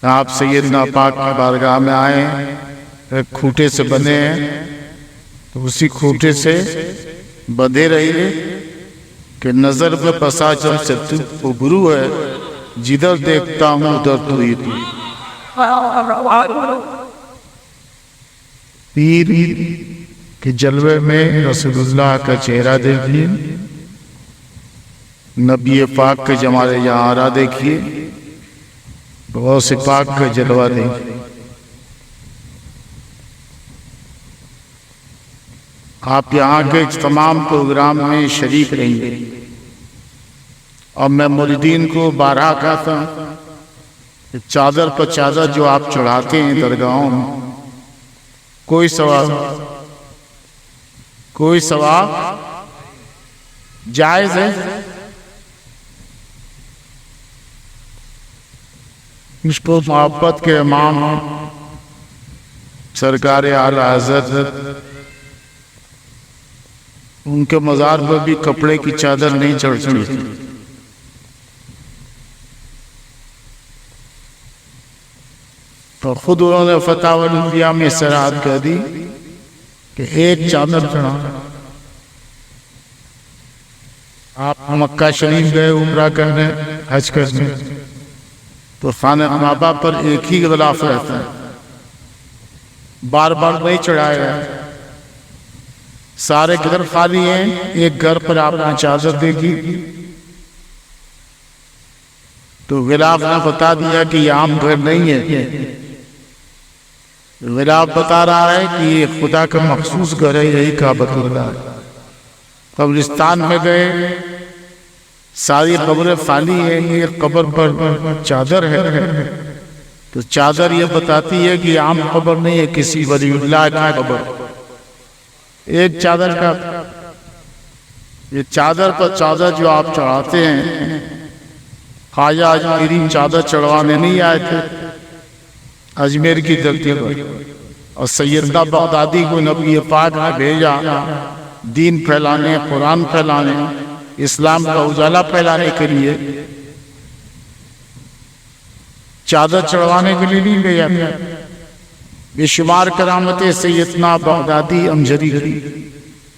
آپ سیدنا پاک کی بارگاہ میں آئے، ایک کھوٹے سے بندھے ہیں، تو اسی کھوٹے سے بندھے رہیے کہ نظر میں بسا جب سے تو گرو ہے، جدھر دیکھتا ہوں ادھر تو ہی تو۔ پیر کے جلوے میں رسول اللہ کا چہرہ دیکھیے، نبی پاک کے جمال جہارہ دیکھیے، غوث پاک کا جلوہ دیکھیے۔ آپ یہاں کے تمام پروگرام میں شریک رہیں گے، اور میں مریدین کو بارہا کہتا ہوں کہ چادر پر چادر جو آپ چڑھاتے ہیں درگاہوں میں، کوئی ثواب جائز ہے؟ اس کو محبت کے امام سرکار اعلیٰ حضرت، ان کے مزار پر بھی کپڑے کی چادر نہیں چڑھتی، تو خود انہوں نے فتاوی الانبیاء میں صراحت کر دی کہ ایک چادر چڑھا۔ آپ مکہ شریف گئے عمرہ کرنے، حج کرنے، تو خانہ کعبہ پر ایک ہی غلاف رہتا ہے، بار بار نہیں چڑھایا ہے۔ سارے گھر خالی ہیں، ایک گھر پر آپ نے چادر دیکھی تو غلاف نے بتا دیا کہ یہ عام گھر نہیں ہے، غلاف بتا رہا ہے کہ یہ خدا کا مخصوص گھر ہے، یہی کعبۃ اللہ ہے۔ قبرستان میں گئے، ساری قبریں خالی ہیں، ایک قبر پر چادر ہے، تو چادر یہ بتاتی ہے کہ یہ عام قبر نہیں ہے، کسی ولی اللہ کی قبر۔ ایک چادر کا، یہ چادر پر چادر جو آپ چڑھاتے ہیں، خواجہ اجمیری چادر چڑھوانے نہیں آئے تھے اجمیر کی دھرتی پر، اور سیدنا بغدادی کو نبی پاک نے بھیجا دین پھیلانے، قرآن پھیلانے، اسلام کا اجالا پھیلانے کے لیے، چادر چڑھوانے کے لیے نہیں بھیجا تھا۔ بے شمار کرامتیں سیدنا بغدادی امجدی کی،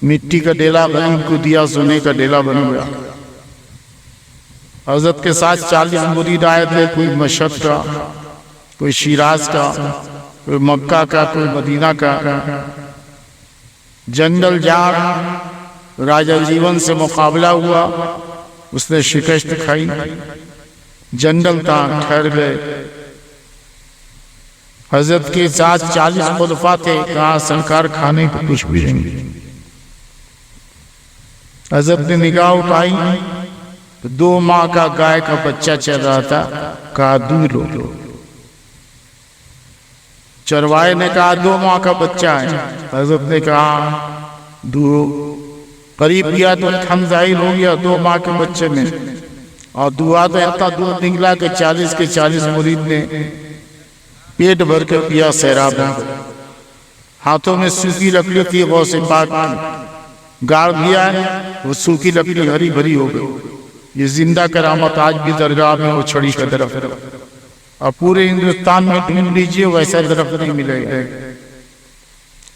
مٹی کا ڈیلا غریب کو دیا، سونے کا ڈیلا بن گیا۔ حضرت کے ساتھ 40 مرید آئے تھے، کوئی مشہد کا، کوئی شیراز کا، کوئی مکہ کا، کوئی مدینہ کا۔ جنرل جان راجہ جیون سے مقابلہ ہوا، اس نے شکست کھائی، جنرل تھا، ٹھہر گئے۔ حضرت کے ساتھ 40 خلفاء تھے، کہا سرکار کھانے کو کچھ بھی نہیں۔ حضرت نے نگاہ اٹھائی تو 2 ماہ کا گائے کا بچہ چل رہا تھا، کہا دودھ لو۔ چروائے نے کہا 2 ماہ کا بچہ ہے، حضرت نے کہا قریب کیا تو تھم ظاہر ہو گیا 2 ماہ کے بچے میں، اور دعا تو اتنا دودھ نکلا کہ 40 کے 40 مرید نے پیٹ بھر کے پیا سیراب۔ ہاتھوں میں سوکھی لکڑی تھی، غوث پاک گاڑ دیا ہے، وہ سوکھی لکڑی ہری بھری ہو گئی۔ یہ زندہ کرامت آج بھی درگاہ میں وہ چھڑی کا درخت، اور پورے ہندوستان میں ڈھونڈ لیجیے ویسا درخت نہیں ملے گا۔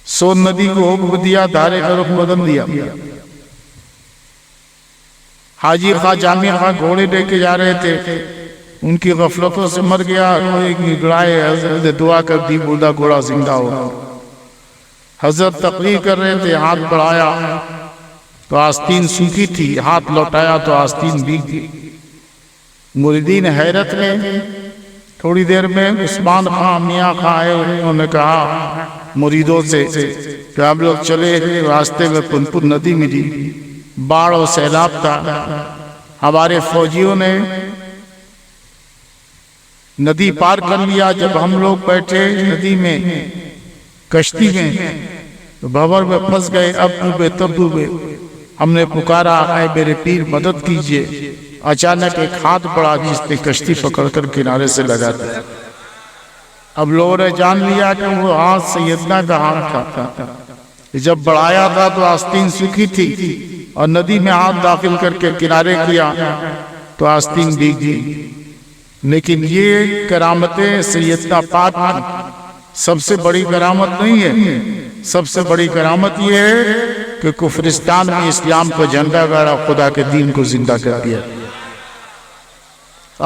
سون ندی کو حکم دیا، دھارے کا رخ بدل دیا۔ حاجی خواہ جامع خواہ گھوڑے لے کے جا رہے تھے، ان کی غفلتوں سے مر گیا، ایک گڑائے حضرت نے دعا کر دی، بولا گھوڑا زندہ ہوا۔ حضرت تقریر کر رہے تھے، ہاتھ بڑھایا تو آستین سوکھی تھی، ہاتھ لوٹایا تو آستین بھیگ گئی۔ مریدین حیرت میں، تھوڑی دیر میں عثمان خان میاں خان آئے، انہوں نے کہا مریدوں سے کہ ہم لوگ چلے، راستے میں پنپن ندی ملی، باڑھ و سیلاب تھا، ہمارے فوجیوں نے ندی پار کر لیا۔ جب ہم لوگ بیٹھے ندی میں کشتی میں تو بھنور میں پھنس گئے، اب ڈوبے تب ڈوبے۔ ہم نے پکارا اے میرے پیر مدد کیجئے۔ اچانک ایک ہاتھ بڑھا جس نے کشتی پکڑ کر کنارے سے لگا دیا۔ اب لوگوں نے جان لیا کہ وہ ہاتھ سیدنا کا ہاتھ تھا۔ جب بڑھایا تھا تو آستین سوکھی تھی، اور ندی میں ہاتھ داخل کر کے کنارے کیا تو آستین بھیگ گئی۔ لیکن یہ کرامتیں سیدنا پاک سب سے بڑی کرامت نہیں ہے. سب سے بڑی کرامت یہ ہے کہ کفرستان میں اسلام کو جھنڈا گاڑا، خدا کے دین کو زندہ کر دیا.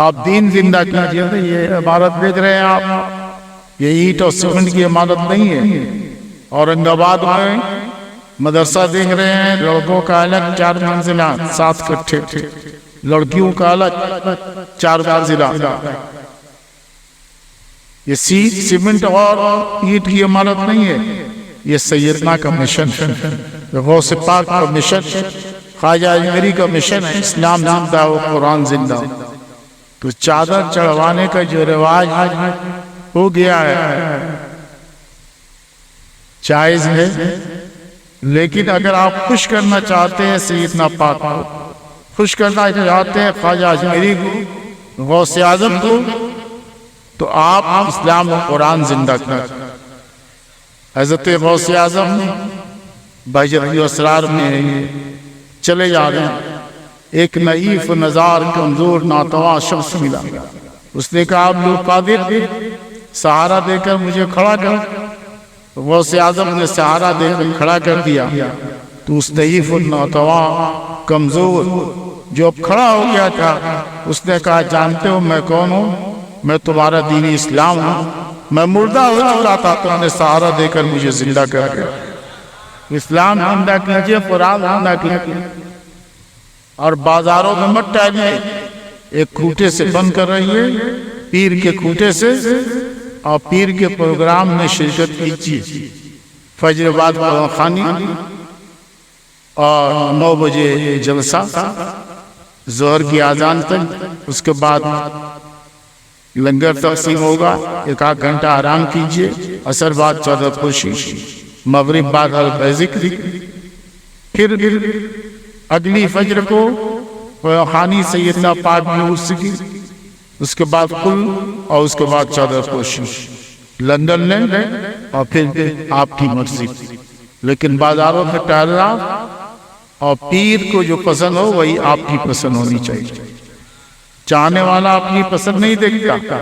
آپ دین زندہ کیجیے. یہ عمارت دیکھ رہے ہیں آپ، یہ اینٹ اور سیمنٹ کی عمارت نہیں ہے. اورنگ آباد میں مدرسہ دیکھ رہے ہیں، لڑکوں کا الگ 4 منزلہ 7 کٹھے، لڑکیوں کا الگ 4 منزلہ. یہ سیمنٹ اور اینٹ کی عمارت نہیں ہے، یہ سیدنا کا مشن ہے، غوث پاک کا مشن، خواجہ اجمیری کا مشن ہے. اسلام زندہ ہو، قرآن زندہ ہو. تو چادر چڑھوانے کا جو رواج ہو گیا ہے جائز ہے، لیکن اگر آپ خوش کرنا چاہتے ہیں سیدنا پاک کو، خوش کرنا چاہتے ہیں خواجہ اجمیری کو، غوث اعظم کو، تو آپ اسلام و قرآن زندہ کریں. حضرت غوث اعظم بہجت اسرار میں چلے جا رہے ہیں. ایک نحیف نزار کمزور ناتواں شخص ملا. اس نے کہا آپ لوگ قادر سہارا دے کر مجھے کھڑا کر. غوث اعظم نے سہارا دے کر کھڑا کر دیا. تو اس نحیف ناتواں کمزور جو اب کھڑا ہو گیا تھا، اس نے کہا جانتے ہو میں کون ہوں؟ میں تمہارا دین اسلام ہوں. میں مردہ ہو چکا تھا، تو نے سہارا دے کر مجھے زندہ کر دیا. اسلام زندہ کیجیے، قرآن زندہ کیجیے. اور بازاروں میں مت ٹہلیے، ایک کھوٹے سے بند کر رہی ہے، پیر کے کھوٹے سے، اور پیر کے پروگرام میں شرکت کیجیے. فجر بعد خوانی اور 9 بجے جلسہ، ظہر کی اذان تک، اس کے بعد لنگر تقسیم ہوگا. 1 گھنٹہ آرام کیجیے. عصر بعد 14 خوشی، مغرب بعد ذکر، پھر اگلی فجر کو خانی سیدنا پاک میں موسیقی، اس کے بعد کل، اور اس کے بعد 14 خوشی. لندن لیں اور پھر آپ کی مرضی. لیکن بازاروں میں ٹہلنا، اور پیر کو جو پسند ہو وہی آپ کی پسند ہونی چاہیے. چاہنے والا اپنی پسند نہیں دیکھتا،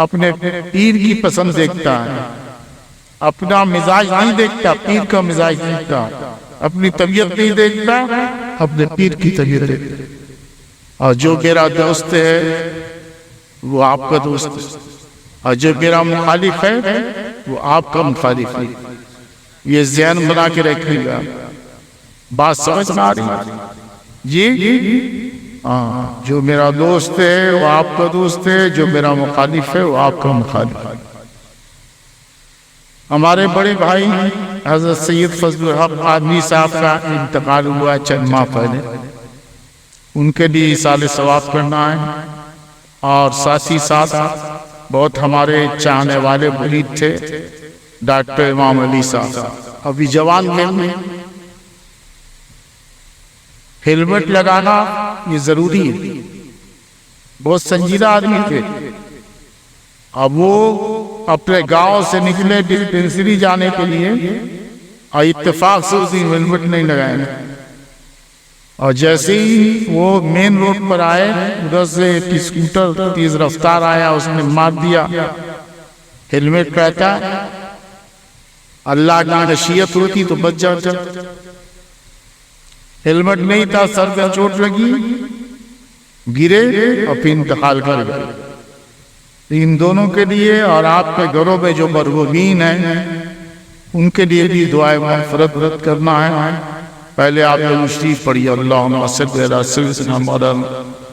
اپنے پیر کی پسند دیکھتا ہے. اپنا مزاج نہیں دیکھتا، پیر کا مزاج دیکھتا. اپنی طبیعت نہیں دیکھتا، اپنے پیر کی طبیعت دیکھتا. اور جو میرا دوست ہے وہ آپ کا دوست ہے، اور جو میرا مخالف ہے وہ آپ کا مخالف ہے. یہ ذہن بنا کے رکھیے گا. بات سمجھ میں آ رہی جی؟ جو میرا دوست ہے وہ آپ کا دوست ہے، جو میرا مخالف ہے وہ آپ کا مخالف ہے. ہمارے بڑے بھائی حضرت سید فضل الحق آدمی صاحب کا انتقال ہوا چند ماہ پہلے. ان کے لیے ایصال ثواب کرنا ہے. اور ساتھ ہی ساتھ بہت ہمارے چاہنے والے مرید تھے ڈاکٹر امام علی صاحب، ابھی جوان میں ہیلمٹ لگانا یہ ضروری ہے. بہت سنجیدہ آدمی تھے. اب وہ اپنے گاؤں سے نکلے ڈسپنسری جانے کے لیے، اور اتفاق سے اس دن ہیلمٹ نہیں لگائے. اور جیسے ہی وہ مین روڈ پر آئے، ادھر سے ایک اسکوٹر تیز رفتار آیا، اس نے مار دیا. ہیلمٹ کہتا اللہ کی مشیت ہوتی تو بچ جاتا. ہیلمٹ نہیں تھا، سر پہ چوٹ لگی، گرے اور پھر انتقال کر گئے. ان دونوں کے لیے اور آپ کے گھروں میں جو مرحومین ہیں ان کے لیے بھی دعائیں مغفرت کرنا ہے. پہلے آپ نے مشریف پڑھی اللہم صلی علی سیدنا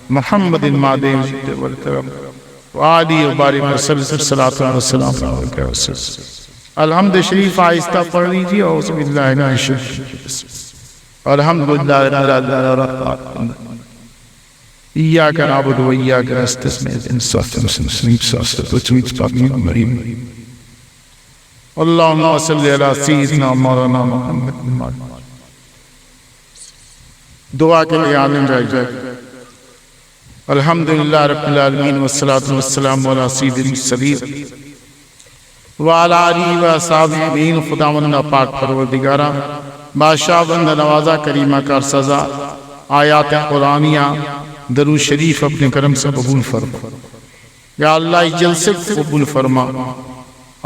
محمد مادی وآلہ وبارک وسلم. الحمد شریف آہستہ پڑھ لیجیے. اعوذ باللہ من الشیطان الحمدللہ ایاک نعبد و ایاک نستعین اللہم صلی علی سیدنا مولانا محمد. دعا کے لیے عالم رہ جائے. الحمدللہ رب العالمین والصلاة والسلام علی سید المرسلین وعلی آلہ و اصحابہ اجمعین. خداوند پاک پروردگارہ بادشاہ بند نوازا کریمہ کار سزا آیات قرآنیہ درود شریف اپنے کرم سے قبول فرما. یا اللہ اس جلسے کو قبول فرما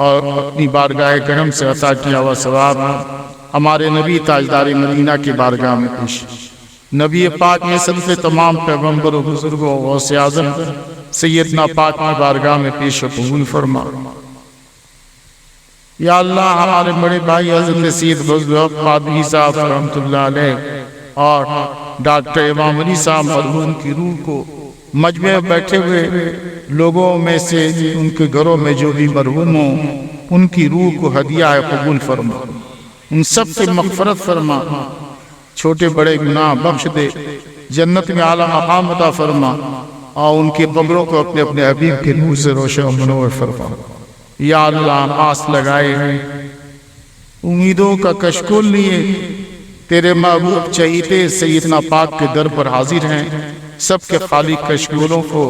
اور اپنی بارگاہ کرم سے عطا کیا ہوا ثواب ہمارے نبی تاجدار مدینہ کی بارگاہ میں پیش، نبی پاک میں سب سے تمام پیغمبر و بزرگوں غوث اعظم سیدنا پاک کی بارگاہ میں پیش و قبول فرما۔ یا اللہ ہمارے بڑے بھائی حضرت سید فضل الحق قادری صاحب رحمۃ اللہ علیہ اور ڈاکٹر امام علی صاحب مرحوم کی روح کو مجمع میں بیٹھے ہوئے لوگوں میں سے ان کے گھروں میں جو بھی مرحوم ہوں ان کی روح کو ہدیہ قبول فرما، ان سب سے مغفرت فرما، چھوٹے بڑے گناہ بخش دے، جنت میں اعلیٰ مقام عطا فرما اور ان کے قبروں کو اپنے اپنے حبیب کے نور سے روشن و منور فرما۔ یا اللہ آس لگائے امیدوں کا کشکول لیے تیرے محبوب چہیتے سیدنا پاک کے در پر حاضر ہیں، سب کے خالق کشکولوں کو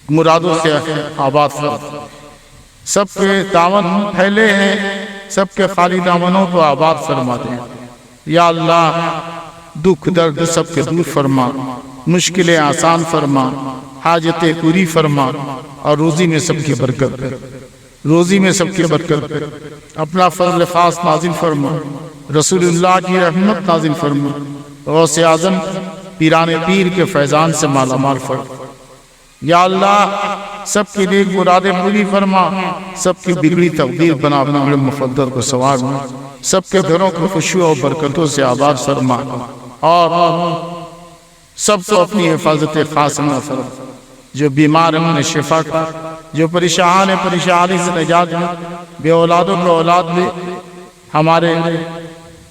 مرادوں سے آباد فرما، سب کے دامن پھیلے ہیں، سب کے خالی دامنوں کو آباد فرما دیں۔ یا اللہ دکھ درد سب کے دور فرما، مشکلیں آسان فرما، حاجتیں پوری فرما اور روزی میں سب کی برکت کر، روزی میں سب کی برکت کر، اپنا فضل خاص نازل فرما، رسول اللہ کی رحمت نازل فرما، غوث اعظم پیران پیر کے فیضان سے مالا مال فرما۔ یا اللہ سب کی نیک مرادیں پوری فرما، سب کی بگڑی تقدیر بنا اپنا مفضل کو سوار میں، سب کے گھروں کو خوشیوں اور برکتوں سے آباد فرما اور سب کو اپنی حفاظت خاص میں فرما۔ جو بیمار ہیں انہیں شفا کر، جو پریشان ہیں پریشانی سے نجات دے، بے اولادوں کو اولاد دے، ہمارے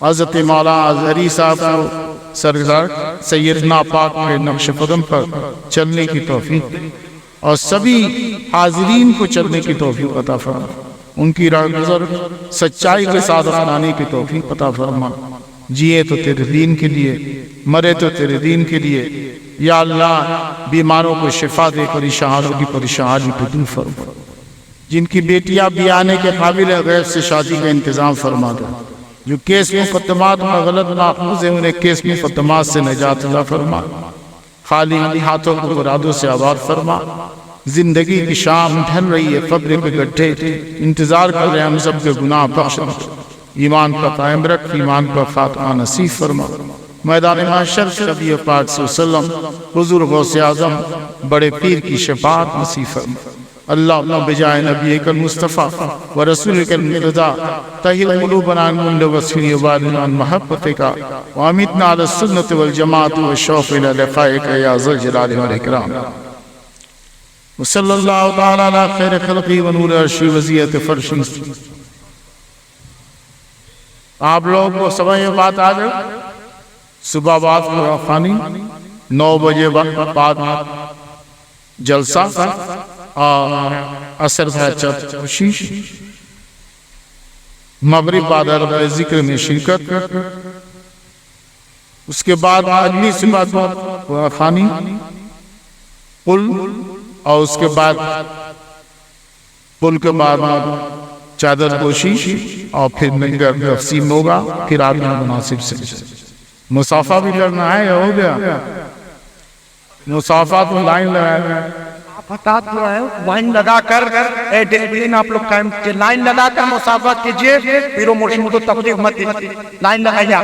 حضرت مولانا اظہری صاحب کو سرکار سیدنا پاک کے نقش قدم پر چلنے کی توفیق دے اور سبھی حاضرین کو چلنے کی توفیق عطا فرما، ان کی راہ گزر سچائی کے ساتھ اپنانے کی توفیق عطا فرما، جیے تو تیرے دین کے لیے، مرے تو تیرے دین کے لیے۔ یا اللہ بیماروں کو شفا دے، پریشانوں کی پریشانی کو دور فرما، جن کی بیٹیاں بھی آنے کے قابل غیب سے شادی کا انتظام فرما دے، جو کیس مقدمات میں غلط ناخوذ ہیں انہیں کیس مقدمات سے نجات عطا فرما، خالی ہاتھوں کو مرادوں سے آباد فرما۔ زندگی کی شام ڈھل رہی ہے، قبر کے گڈھے انتظار کر رہے ہیں، ہم سب کے گناہ بخش، ایمان کا قائم رکھ، ایمان کا خاتمہ نصیب فرما۔ میدان محشر شفیع پاک صلی اللہ علیہ وسلم حضور غوث اعظم بڑے پیر کی شفاعت نصیب فرما۔ اللہم بجائے نبیک المصطفیٰ و رسولک المرتضیٰ طہر قلوبنا عن كل وصف يبعدنا عن محبتك وامتنا على السنة والجماعة والشوق إلى لقائك يا ذا الجلال والإكرام۔ وصلی اللہ تعالی علی خیر خلقی و نور عرشی وزیت فرشی۔ آپ لوگ کو سمجھ میں بات آ جائے، صبح بعد خانی 9 بجے بعد جلسہ اور عصر بعد کوشش، مغرب بعد ذکر میں شرکت، اس کے بعد اجلی سے بعد خانی قل، اور اس کے بعد قل کے بعد چادر پوشی اور پھر نگر تقسیم ہوگا، پھر آدمی مناسب سے مصافہ بھی لڑنا ہے یا ہو گیا؟ مصافہ تو لائن لگایا بتا دو ہے، لائن لگا کر آپ لوگ ٹائم لائن لگا کر مصافہ کیجئے، پھر وہ مرشد کو تکلیف مت دیجئے، لائن لگائیے۔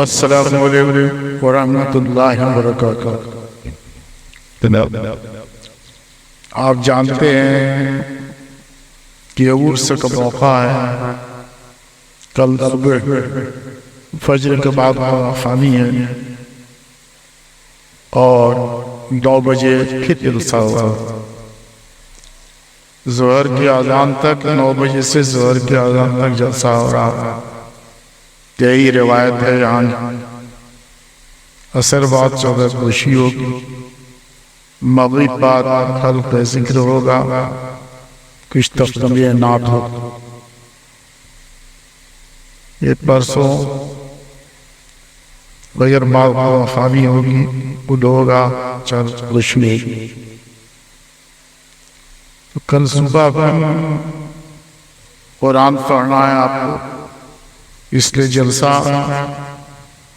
السلام علیکم ورحمۃ اللہ وبرکاتہ۔ آپ جانتے ہیں کہ عرس کا موقع ہے، کل فجر کے بعد خانی ہے اور 9 بجے پھر جلسہ ہوگا، ظہر کی اذان تک 9 بجے سے ظہر کی اذان تک جلسہ ہو رہا ہے، یہی روایت ہے۔ یہاں عصر بعد 14 پوشی ہوگی، مغرب بعد خلق ذکر ہوگا، کچھ تفصیل نعت ہوگا، یہ پرسوں غیر معقول خانی ہوگی، قل ہوگا، روشنی۔ کل صبح قرآن پڑھنا ہے آپ کو، اس لیے جلسہ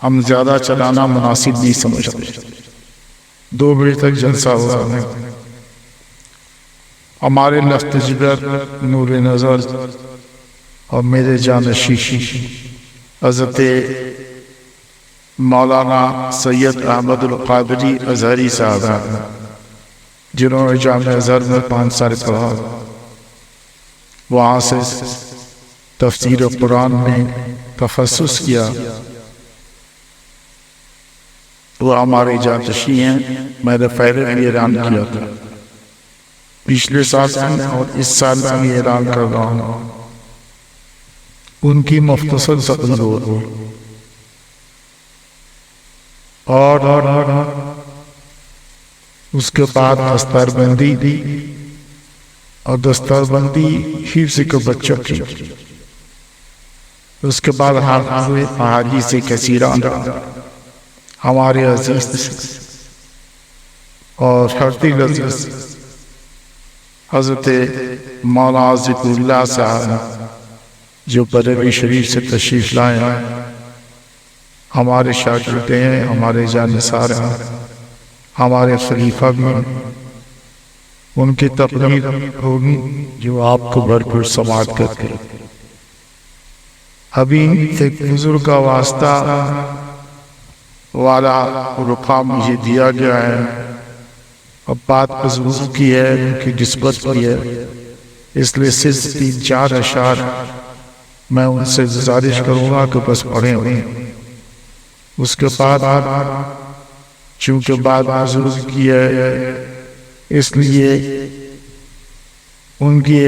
ہم زیادہ چلانا مناسب نہیں سمجھتے. 2 بجے تک جلسہ ہوا ہے. ہمارے لفظ جگر نور نظر اور میرے جانشین حضرت مولانا سید احمد القادری ازہری صاحب، جنہوں نے جامعہ ازہر میں 5 سال پڑھا، وہاں سے تفسیر قرآن میں تخصص کیا. وہ ہمارے جانشین ہیں. میں نے پہلے بھی اعلان کیا تھا، پچھلے سال اور اس سال میں بھی اعلان کر رہا ہوں. ان کی مختصر تقریر ہو اور اس کے بعد دستار بندی دی، اور دستار بندی حفظ کے بچوں کی. اس کے بعد احادیث کثیرہ ہمارے عزیز اور حضرت عزیز حضرت مولانا ذکر اللہ صاحب جو بریلی شریف سے تشریف لائے ہیں، ہمارے شاگرد ہیں، ہمارے جانثار ہیں، ہمارے خلیفہ بھی ہیں. ان کی تقریر ہوگی جو آپ کو بھرپور سماعت کرتے. ابھی ایک بزرگ کا واسطہ والا رقعہ مجھے دیا گیا ہے. اب بات بزرگ کی ہے، ان کی نسبت کی ہے، اس لیے صرف 3-4 اشعار میں ان سے گزارش کروں گا کہ بس پڑھیں ہوئے. اس کے بعد چونکہ بات بزرگ کی ہے، اس لیے ان کی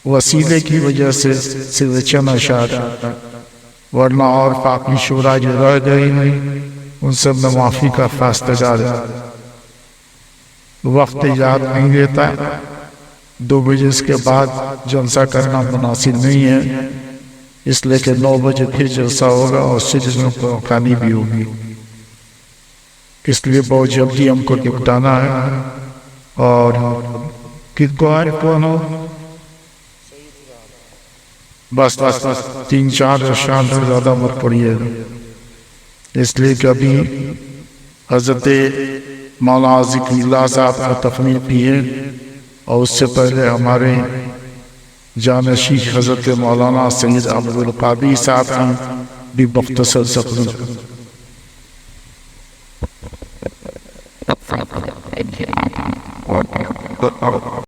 وسیلے کی وجہ سے صرف چند اشعار، ورنہ اور باقی شعراء جو رہ گئی ہیں ان سب میں معافی کا فاصلہ جاری ہے. وقت یاد نہیں دیتا. 2 بجے اس کے بعد جلسہ کرنا مناسب نہیں ہے، اس لیے کہ 9 بجے پھر جلسہ ہوگا اور سجن کو کھانی بھی ہوگی. اس لیے بہت جلدی ہم کو نپٹانا ہے. اور کن کو آئے کون ہو؟ بس 3-4 اشعار سے زیادہ مت پڑھیے، اس لیے کہ ابھی حضرت مولانا ذکر اللہ صاحب کا تفریح بھی ہے، اور اس سے پہلے ہمارے جانشین حضرت مولانا سید احمد القادری صاحب کی بھی مختصر تقریر.